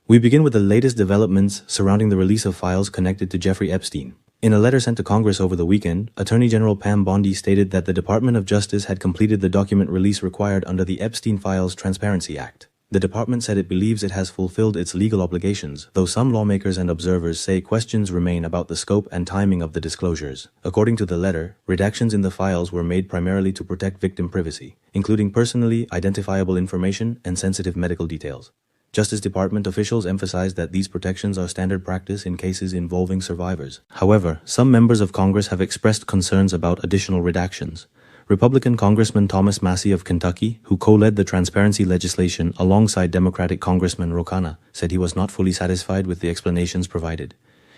We begin with the latest developments surrounding the release of files connected to Jeffrey Epstein. In a letter sent to Congress over the weekend, Attorney General Pam Bondi stated that the Department of Justice had completed the document release required under the Epstein Files Transparency Act. The department said it believes it has fulfilled its legal obligations, though some lawmakers and observers say questions remain about the scope and timing of the disclosures. According to the letter, redactions in the files were made primarily to protect victim privacy, including personally identifiable information and sensitive medical details. Justice Department officials emphasized that these protections are standard practice in cases involving survivors. However, some members of Congress have expressed concerns about additional redactions. Republican Congressman Thomas Massie of Kentucky, who co-led the transparency legislation alongside Democratic Congressman Ro Khanna, said he was not fully satisfied with the explanations provided.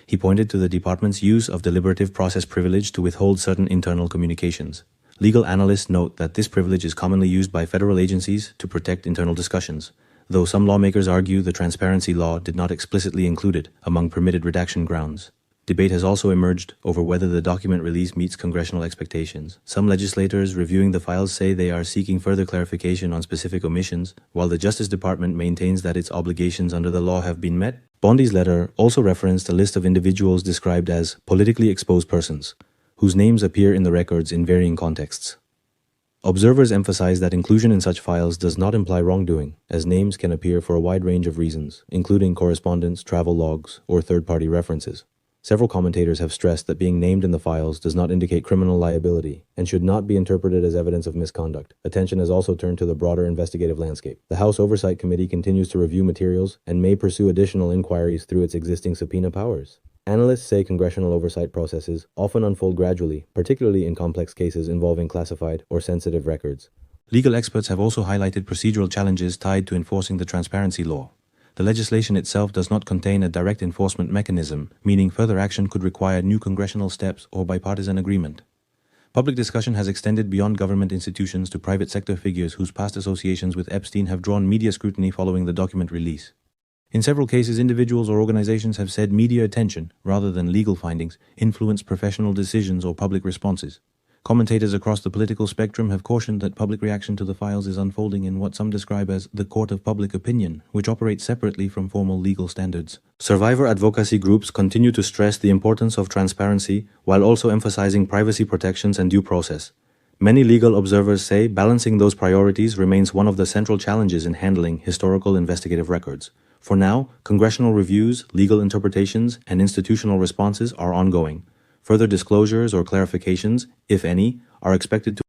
He pointed to the department's use of deliberative process privilege to withhold certain internal communications. Legal analysts note that this privilege is commonly used by federal agencies to protect internal discussions, though some lawmakers argue the transparency law did not explicitly include it among permitted redaction grounds. Debate has also emerged over whether the document release meets congressional expectations. Some legislators reviewing the files say they are seeking further clarification on specific omissions, while the Justice Department maintains that its obligations under the law have been met. Bondi's letter also referenced a list of individuals described as politically exposed persons, whose names appear in the records in varying contexts. Observers emphasize that inclusion in such files does not imply wrongdoing, as names can appear for a wide range of reasons, including correspondence, travel logs, or third-party references. Several commentators have stressed that being named in the files does not indicate criminal liability and should not be interpreted as evidence of misconduct. Attention has also turned to the broader investigative landscape. The House Oversight Committee continues to review materials and may pursue additional inquiries through its existing subpoena powers. Analysts say congressional oversight processes often unfold gradually, particularly in complex cases involving classified or sensitive records. Legal experts have also highlighted procedural challenges tied to enforcing the transparency law. The legislation itself does not contain a direct enforcement mechanism, meaning further action could require new congressional steps or bipartisan agreement. Public discussion has extended beyond government institutions to private sector figures whose past associations with Epstein have drawn media scrutiny following the document release. In several cases, individuals or organizations have said media attention, rather than legal findings, influenced professional decisions or public responses. Commentators across the political spectrum have cautioned that public reaction to the files is unfolding in what some describe as the court of public opinion, which operates separately from formal legal standards. Survivor advocacy groups continue to stress the importance of transparency while also emphasizing privacy protections and due process. Many legal observers say balancing those priorities remains one of the central challenges in handling historical investigative records. For now, congressional reviews, legal interpretations, and institutional responses are ongoing. Further disclosures or clarifications, if any, are expected to